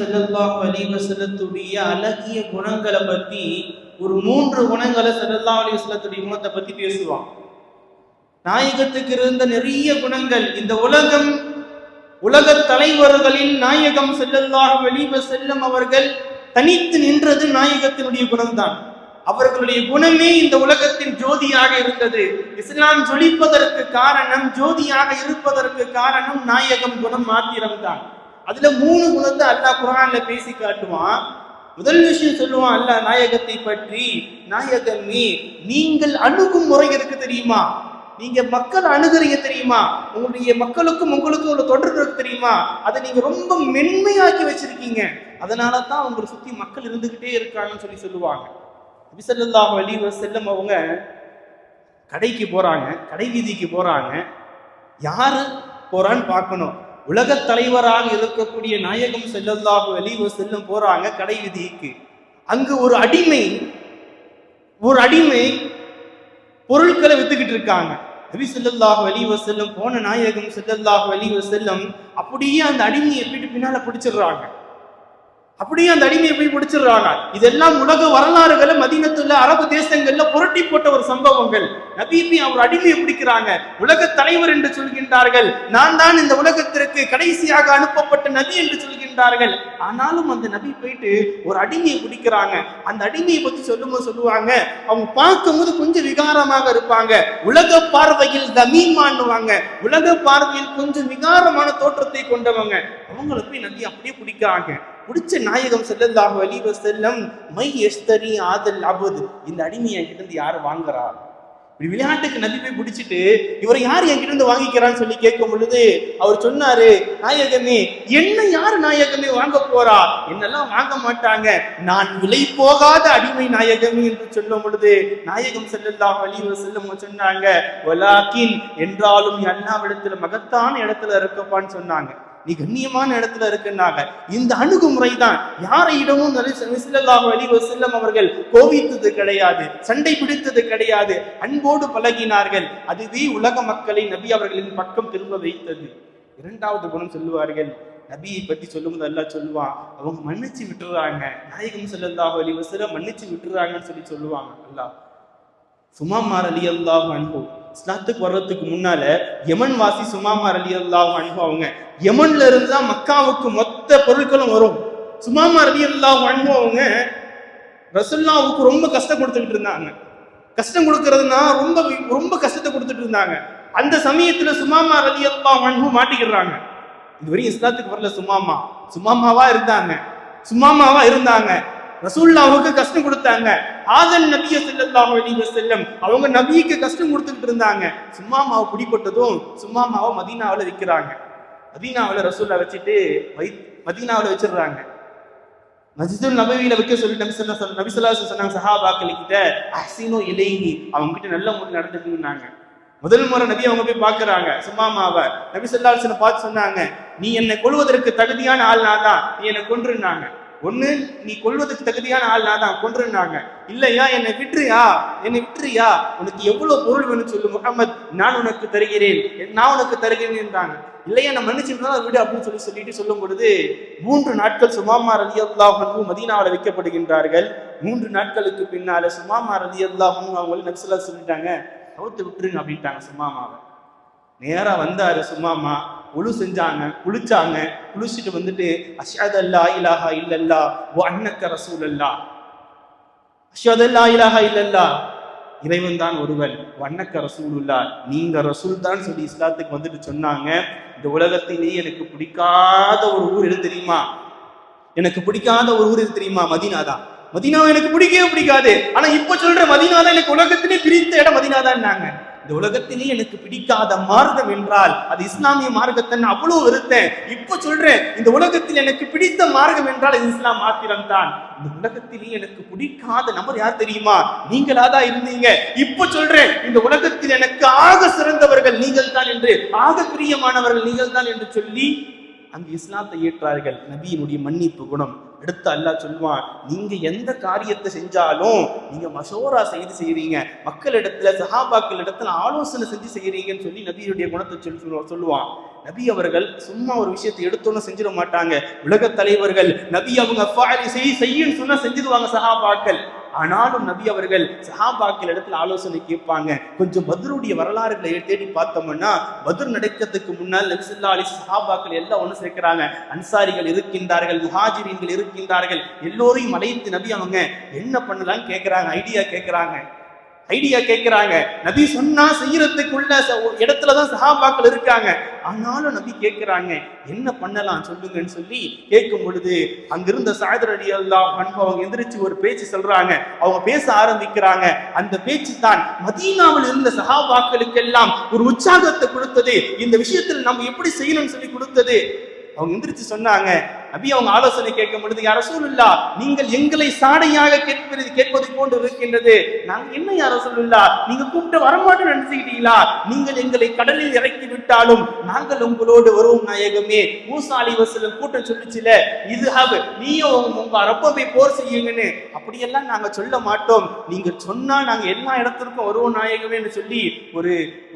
ஸல்லல்லாஹு அலைஹி வஸல்லத்துடைய அழகிய குணங்களை பத்தி ஒரு 3 குணங்களை ஸல்லல்லாஹு அலைஹி வஸல்லத்துடைய குணத்தை பத்தி பேசுவான். நாயகத்துக்கு இருந்த நிறைய குணங்கள், இந்த உலக தலைவர்களில் நாயகம் ஸல்லல்லாஹு அலைஹி வஸல்லம் அவர்கள் தனித்து நின்றது நாயகத்தினுடைய குணம்தான். அவர்களுடைய குணமே இந்த உலகத்தின் ஜோதியாக இருந்தது. இஸ்லாம் ஜொலிப்பதற்கு காரணம், ஜோதியாக இருப்பதற்கு காரணம் நாயகம் குணம் மாத்திரம்தான். அதுல 3 குணத்தை அல்லாஹ் குர்ஆன்ல பேசி காட்டுவான். முதல் விஷயம் சொல்லுவான் அல்லாஹ் நாயகத்தை பற்றி, நாயகமே நீங்கள் அணுகும் முறை இருக்கு தெரியுமா, நீங்க மக்கள் அணுகுறீங்க தெரியுமா, உங்களுடைய மக்களுக்கும் உங்களுக்கும் உள்ள தொடர்பு இருக்கு தெரியுமா, அதை நீங்க ரொம்ப மென்மையாக்கி வச்சிருக்கீங்க, அதனால தான் உங்களை சுத்தி மக்கள் இருந்துகிட்டே இருக்காங்கன்னு சொல்லுவாங்க. நபி ஸல்லல்லாஹு அலைஹி வஸல்லம் அவங்க கடைக்கு போறாங்க, கடை வீதிக்கு போறாங்க. யாரு போறான்னு பார்க்கணும். உலக தலைவராக இருக்கக்கூடிய நாயகம் ஸல்லல்லாஹு அலைஹி வஸல்லம் போறாங்க கடை வீதிக்கு. அங்கு ஒரு அடிமை பொருட்களை வித்துக்கிட்டு இருக்காங்க. நபி ஸல்லல்லாஹு அலைஹி வஸல்லம் போன நாயகம் ஸல்லல்லாஹு அலைஹி வஸல்லம் அப்படியே அந்த அடிமையை பின்னால பிடிச்சிடுறாங்க. இதெல்லாம் உலக வரலாறுகளை மதீனத்துல அரபு தேசங்கள்ல புரட்டி போட்ட ஒரு சம்பவங்கள். நபி அவர் அடிமையை பிடிக்கிறாங்க. உலக தலைவர் என்று சொல்கின்றார்கள், நான் தான் இந்த உலகத்திற்கு கடைசியாக அனுப்பப்பட்ட நபி என்று சொல்கின்றார்கள். ஆனாலும் அந்த நபி போயிட்டு ஒரு அடிமையை பிடிக்கிறாங்க. அந்த அடிமையை பத்தி சொல்லுவாங்க, அவங்க பார்க்கும்போது கொஞ்சம் விகாரமாக இருப்பாங்க, உலக பார்வையில் தமீமான்னுவாங்க, உலக பார்வையில் கொஞ்சம் விகாரமான தோற்றத்தை கொண்டவங்க. அவங்களை போய் நபி அப்படியே பிடிக்கிறாங்க. பிடிச்ச நாயகம் ஸல்லல்லாஹு அலைஹி வஸல்லம் மை யஸ்தரி ஆதல் அபத், இந்த அடிமையை என்கிட்ட இருந்து யாரு வாங்குறா? இப்படி விளையாட்டுக்கு நபி போய் பிடிச்சிட்டு இவரை யார் என்கிட்ட இருந்து வாங்கிக்கிறான்னு சொல்லி கேட்கும் பொழுது அவர் சொன்னாரு, நாயகமே என்ன யாரு நாயகமே வாங்க போறா? என்னெல்லாம் வாங்க மாட்டாங்க, நான் விலை போகாத அடிமை நாயகமே என்று சொல்லும் பொழுது நாயகம் ஸல்லல்லாஹு அலைஹி வஸல்லம் சொன்னாங்க, வலாக்கின் என்றாலும் அல்லாஹ்விடத்துல மகத்தான இடத்துல இருக்கப்பான்னு சொன்னாங்க. நீ கண்ணியமான இடத்துல இருக்குன்னாங்க. இந்த அணுகுமுறை தான் யாரையிடமும் ஸல்லல்லாஹு அலைஹி வஸல்லம் அவர்கள் கோபித்தது கிடையாது, சண்டை பிடித்தது கிடையாது, அன்போடு பழகினார்கள். அதுவே உலக மக்களை நபி அவர்களின் பக்கம் திரும்ப வைத்தது. 2வது குணம் சொல்லுவார்கள், நபியை பத்தி சொல்லும்போது அல்லாஹ் சொல்லுவான், அவங்க மன்னிச்சு விட்டுறாங்க, நாயகம் ஸல்லல்லாஹு அலைஹி வஸல்லம் மன்னிச்சு விட்டுறாங்கன்னு சொல்லுவாங்க. அல்லாஹ் சுமாமா ரலியல்லாஹு அன்ஹு இஸ்லாத்துக்கு வர்றதுக்கு முன்னால யமன் வாசி சுமாமா ரலியல்லாஹு அன்ஹு அவங்க யமன்ல இருந்து தான் மக்காவுக்கு மொத்த பொருட்களும் வரும். சுமாமா ரலியல்லாஹு அன்ஹு அவங்க ரசூலுல்லாஹ்வுக்கு ரொம்ப கஷ்டம் கொடுத்துக்கிட்டு இருந்தாங்க. கஷ்டம் கொடுக்கறதுனா ரொம்ப கஷ்டத்தை கொடுத்துட்டு இருந்தாங்க. அந்த சமயத்துல சுமாமா ரலியல்லாஹு அன்ஹு மாட்டிக்கிறாங்க. இதுவரையும் இஸ்லாத்துக்கு வரல, சுமாமாவா இருந்தாங்க. ரசூலுல்லாஹ்வுக்கு கஷ்டம் கொடுத்தாங்க. ஆதன் நபிய ஸல்லல்லாஹு அலைஹி வஸல்லம் அவங்க நபிக்கு கஷ்டம் கொடுத்துக்கிட்டு இருந்தாங்க. சுமாமாவை பிடிப்பட்டதும் சுமாமாவை மதீனாவில் விற்கிறாங்க. மதீனாவில் ரசூலுல்லாஹ் வச்சுட்டு மதீனாவில் வச்சிடுறாங்க. மஸ்ஜிதுல் நபவியில வைக்க சொல்லிட்டு நபி ஸல்லல்லாஹு அலைஹி வஸல்லம் சொன்னாங்க சஹாபாக்கள் கிட்ட, அஹ்ஸினு இலைஹி, அவங்க கிட்ட நல்ல முறை நடந்துக்குன்னாங்க. முதல் முறை நபி அவங்க போய் பாக்குறாங்க சுமாமாவை. நபி ஸல்லல்லாஹு அலைஹி வஸல்லம் பார்த்து சொன்னாங்க, நீ என்னை கொல்வதற்கு தகுதியான ஆள் நான் தான், நீ என்னை கொன்றுனாங்க. ஒண்ணு நீ கொல்வதற்கு தகுதியான ஆள் நான் தான், கொன்றுனாங்க. இல்லையா என்னை விட்டுறியா, உனக்கு எவ்வளவு பொருள் வேணும்னு சொல்லு முஹம்மத், நான் உனக்கு தருகிறேன் என்றாங்க. இல்லையா நான் மன்னிச்சுட்டா விடு அப்படின்னு சொல்லிட்டு சொல்லும் பொழுது 3 நாட்கள் சுமாமா ரலியல்லாஹு அன்ஹு மதீனாவில் வைக்கப்படுகின்றார்கள். 3 நாட்களுக்கு பின்னால சுமாமா ரலியல்லாஹு அன்ஹு அவங்களை நபி ஸல்லல்லாஹு சொல்லிட்டாங்க, அவுத்து விட்டுருங்க அப்படின்ட்டாங்க. சுமாமாவை நேரா வந்தாரு. சுமாமா ஒழு செஞ்சாங்க, குளிச்சுட்டு வந்துட்டு அஷ்ஹது அல்லா இலாஹா இல்லல்லாஹ் வ அன்னக ரசூலுல்லாஹ், அஷ்ஹது அல்லா இலாஹா இல்லல்லாஹ், இறைவன் தான் ஒருவன், வன்னக்க ரசூலுல்லாஹ், நீங்க ரசூல் தான் சொல்லி இஸ்லாத்துக்கு வந்துட்டு சொன்னாங்க. இந்த உலகத்திலேயே எனக்கு பிடிக்காத ஒரு ஊர் எது தெரியுமா? மதீனா தான். மதீனாவை எனக்கு பிடிக்கவே பிடிக்காது. ஆனா இப்ப சொல்ற மதீனா தான் எனக்கு உலகத்திலே பிடித்த இடம் மதீனா தான். இந்த உலகத்திலே எனக்கு பிடிக்காத மார்க்கம் என்றால் அது இஸ்லாமிய மார்க்கத்தை அவ்வளவு வெறுத்தேன். இப்ப சொல்றேன், இந்த உலகத்தில் எனக்கு பிடித்த மார்க்கம் என்றால் அது இஸ்லாம் மாத்திரம் தான். இந்த உலகத்திலே எனக்கு பிடிக்காத நபர் யார் தெரியுமா? நீங்களாதான் இருந்தீங்க. இப்ப சொல்றேன், இந்த உலகத்தில் எனக்கு ஆக சிறந்தவர்கள் நீங்கள் தான் என்று, ஆக பிரியமானவர்கள் நீங்கள் தான் என்று சொல்லி அந்த இஸ்லாத்தை ஏற்றார்கள். நபியினுடைய மன்னிப்பு குணம். எடுத்து அல்லாஹ் சொல்லுவான், நீங்க எந்த காரியத்தை செஞ்சாலும் நீங்க மஷோரா செய்றீங்க, மக்களிடத்துல சஹாபாக்கள் இடத்துல ஆலோசனை செஞ்சு செய்யறீங்கன்னு சொல்லி நபியுடைய குணத்தை சொல்லுவான். நபி அவர்கள் சும்மா ஒரு விஷயத்தை எடுத்தோன்னு செஞ்சிட மாட்டாங்க. உலக தலைவர்கள் நபி அவங்க செய்யுன்னு சொன்னா செஞ்சிருவாங்க சஹாபாக்கள். ஆனாலும் நபி அவர்கள் சஹாபாக்கள் இடத்துல ஆலோசனை கேட்பாங்க. கொஞ்சம் பத்ருடைய வரலாறுகளை தேடி பார்த்தோம்னா, பத்ர் நடக்கிறதுக்கு முன்னால் நபி ஸல்லல்லாஹு அலைஹி வஸல்லம் சஹாபாக்கள் எல்லாம் ஒன்று சேர்க்கிறாங்க. அன்சாரிகள் இருக்கின்றார்கள், முஹாஜிரீன்கள் இருக்கின்றார்கள். எல்லோரையும் அழைத்து நபி அவங்க என்ன பண்ணலாம்னு கேட்கிறாங்க, ஐடியா கேட்கிறாங்க. நபி சொன்னா செய்யறதுக்குள்ள இடத்துலதான் சஹாபாக்கள் இருக்காங்க. ஆனாலும் நபி கேட்கிறாங்க, என்ன பண்ணலாம் சொல்லுங்கன்னு சொல்லி கேட்கும் பொழுது அங்கிருந்த சஅத் ரலியல்லாஹு அன்ஹு அவங்க எந்திரிச்சு ஒரு பேச்சு சொல்றாங்க. அவங்க பேச ஆரம்பிக்கிறாங்க. அந்த பேச்சு தான் மதீனாவில் இருந்த சஹாபாக்களுக்கு எல்லாம் ஒரு உற்சாகத்தை கொடுத்தது. இந்த விஷயத்தில் நம்ம எப்படி செய்யணும்னு சொல்லி கொடுத்தது. அவங்க எந்திரிச்சு சொன்னாங்க, நபி அவங்க ஆலோசனை கேட்கும் பொழுது, யா ரசூலுல்லாஹ், நீங்கள் எங்களை சாடையாக கேட்பது போன்று இருக்கின்றது. நாங்க என்ன யா ரசூலுல்லாஹ், நீங்க கூப்பிட்டு வரமாட்டோம் நினைச்சுக்கிட்டீங்களா? நீங்கள் எங்களை கடலில் இறக்கி விட்டாலும் நாங்கள் உங்களோடு வருவோம் நாயகமே. மூசா அலைஹிஸ்ஸலாம் கூட்டம் சொல்லிச்சுல, இதுஹப், நீயும் உங்க ரப்பை போர் செய்யுங்கன்னு. அப்படியெல்லாம் நாங்க சொல்ல மாட்டோம், நீங்க சொன்னா நாங்க எல்லா இடத்திற்கும் வருவோம் நாயகமேன்னு சொல்லி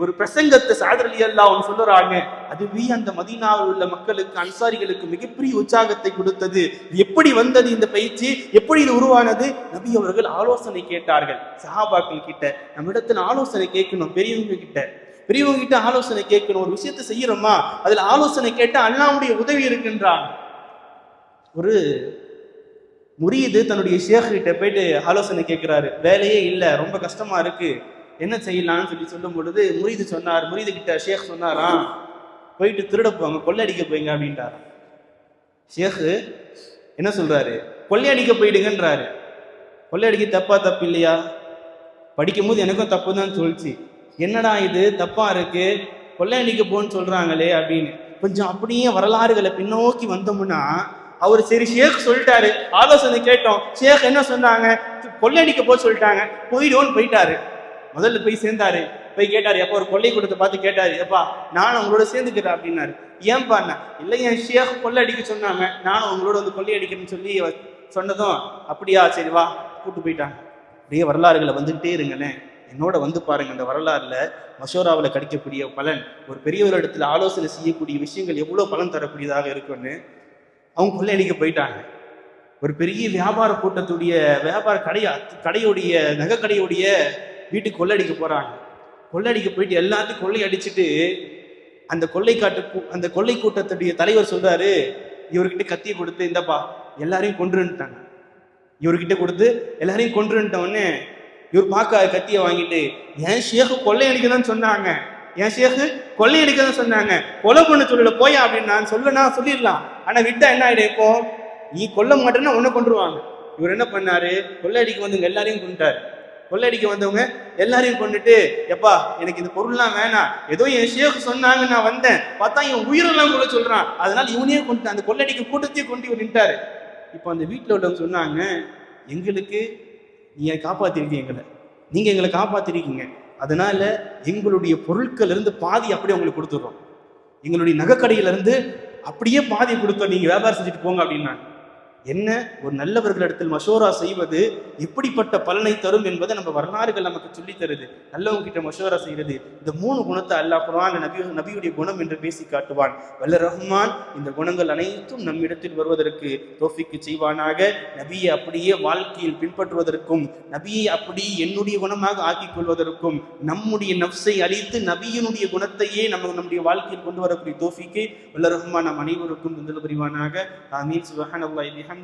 ஒரு பிரசங்கத்தை சஅத் ரலியல்லாஹு அன்ஹு சொல்றாங்க. அதுவே அந்த மதீனாவில் உள்ள மக்களுக்கு, அன்சாரிகளுக்கு மிகப்பெரிய உற்சாகத்தை கொடுத்தது. எப்படி வந்தது இந்த பயிற்சி, எப்படி இது உருவானது? நபி அவர்கள் ஆலோசனை கேட்டார்கள். சஹாபாக்கள் கிட்ட நம்ம இடத்துல ஆலோசனை கேட்கணும், பெரியவங்க கிட்ட ஆலோசனை கேட்கணும். ஒரு விஷயத்தை செய்யறோமா, அதுல ஆலோசனை கேட்டா அல்லாஹ்வுடைய உதவி இருக்கின்றான். ஒரு முரீது தன்னுடைய ஷேக் கிட்ட போயிட்டு ஆலோசனை கேட்கிறாரு. வேலையே இல்லை, ரொம்ப கஷ்டமா இருக்கு, என்ன செய்யலாம்னு சொல்லும் பொழுது முரீது கிட்ட ஷேக் சொன்னாராம், போயிட்டு திருட போங்க, கொள்ளையடிக்க போயிங்க அப்படின்றாரு. ஷேக்கு என்ன சொல்றாரு, கொள்ளையடிக்க போயிடுங்கன்றாரு. கொள்ளையடிக்க தப்பு இல்லையா? படிக்கும் போது எனக்கும் தப்பு தான் சொல்லிச்சு. என்னடா இது தப்பா இருக்கு, கொள்ளையடிக்க போன்னு சொல்றாங்களே அப்படின்னு கொஞ்சம் அப்படியே வரலாறுகளை பின்னோக்கி வந்தோம்னா, அவர் சரி ஷேக் சொல்லிட்டாரு, ஆலோசனை கேட்டோம், ஷேக் என்ன சொன்னாங்க, கொள்ளையடிக்க போக சொல்லிட்டாங்க, போயிட்டாரு. முதல்ல போய் சேர்ந்தாரு, போய் கேட்டாரு, எப்போ ஒரு கொள்ளை கூட்டத்தை பார்த்து கேட்டாரு, எப்பா நானும் உங்களோட சேர்ந்துக்கிறேன் அப்படின்னாரு. ஏன்பா? இல்லை, என் ஷேக் கொள்ளை அடிக்க சொன்னாங்க, நானும் உங்களோட வந்து கொள்ளை அடிக்கிறேன்னு சொல்லி சொன்னதும், அப்படியா சரி வா, கூட்டு போயிட்டாங்க. அப்படியே வரலாறுகளை வந்துகிட்டே இருங்களேன், என்னோட வந்து பாருங்க. அந்த வரலாறுல மஷோராவில் கிடைக்கக்கூடிய பலன், ஒரு பெரியவரிடத்துல ஆலோசனை செய்யக்கூடிய விஷயங்கள் எவ்வளவு பலன் தரக்கூடியதாக இருக்குன்னு. அவங்க கொள்ளை அடிக்க போயிட்டாங்க. ஒரு பெரிய வியாபார கூட்டத்துடைய கடையுடைய நகைக்கடையுடைய வீட்டுக்கு கொள்ளடிக்க போறாங்க. கொள்ளடிக்க போயிட்டு எல்லாத்தையும் கொள்ளை அடிச்சுட்டு அந்த கொள்ளை கூட்டத்துடைய தலைவர் சொல்றாரு, இவர்கிட்ட கத்தியை கொடுத்து, இந்தப்பா எல்லாரையும் கொன்றுட்டாங்க. இவர்கிட்ட கொடுத்து எல்லாரையும் கொன்றுட்டவொடனே இவர் பார்க்க கத்தியை வாங்கிட்டு, என் ஷேக்கு கொள்ளை அடிக்கதான் சொன்னாங்க, கொலை பண்ண சொல்லல போயா அப்படின்னு நான் சொல்லிடலாம். ஆனா விட்டா என்ன ஆயிடும், இப்போ நீ கொல்ல மாட்டேன்னா உன்னை கொன்றுவாங்க. இவர் என்ன பண்ணாரு, கொள்ளை அடிக்க வந்தவங்க எல்லாரையும் கொண்டுட்டாரு. கொள்ளையடிக்க வந்தவங்க எல்லாரையும் கொண்டுட்டு, எப்பா எனக்கு இந்த பொருள்லாம் வேணாம், ஏதோ என் ஷேக் சொன்னாங்க நான் வந்தேன், பார்த்தா இவன் உயிரெல்லாம் கூட சொல்றான், அதனால இவனையே கொண்டு அந்த கொள்ளையடிக்க கூட்டத்தையே கொண்டு இவர் நின்ட்டாரு. இப்போ அந்த வீட்டில் உள்ளவங்க சொன்னாங்க, எங்களுக்கு நீங்க காப்பாத்திருக்கீங்க, நீங்க எங்களை காப்பாத்திருக்கீங்க, அதனால எங்களுடைய பொருட்கள் இருந்து பாதி அப்படியே உங்களுக்கு கொடுத்துடுறோம், எங்களுடைய நகைக்கடையில இருந்து அப்படியே பாதி கொடுத்தோம், நீங்க வியாபாரம் செஞ்சுட்டு போங்க அப்படின்னாங்க. என்ன, ஒரு நல்லவர்களிடத்தில் மஷோரா செய்வது எப்படிப்பட்ட பலனை தரும் என்பதை நம்ம வரலாறுகள் நமக்கு சொல்லி தருது. நல்லவங்க கிட்ட மஷோரா செய்யறது, இந்த 3 குணத்தை அல்லாஹ் குர்ஆன்ல நபியுடைய குணம் என்று பேசி காட்டுவான். வல்ல ரஹ்மான் இந்த குணங்கள் அனைத்தும் நம்மிடத்தில் வருவதற்கு தௌஃபீக் செய்வானாக. நபியை அப்படியே வாழ்க்கையில் பின்பற்றுவதற்கும், நபியை அப்படியே என்னுடைய குணமாக ஆக்கிக் கொள்வதற்கும், நம்முடைய நஃப்ஸை அழித்து நபியினுடைய குணத்தையே நம்முடைய வாழ்க்கையில் கொண்டு வரக்கூடிய தௌஃபீக்கை வல்ல ரஹ்மான் நம் அனைவருக்கும் தந்தல் புரிவானாக. ஆமீன். சுப்ஹானல்லாஹி வபிஹம்திஹி.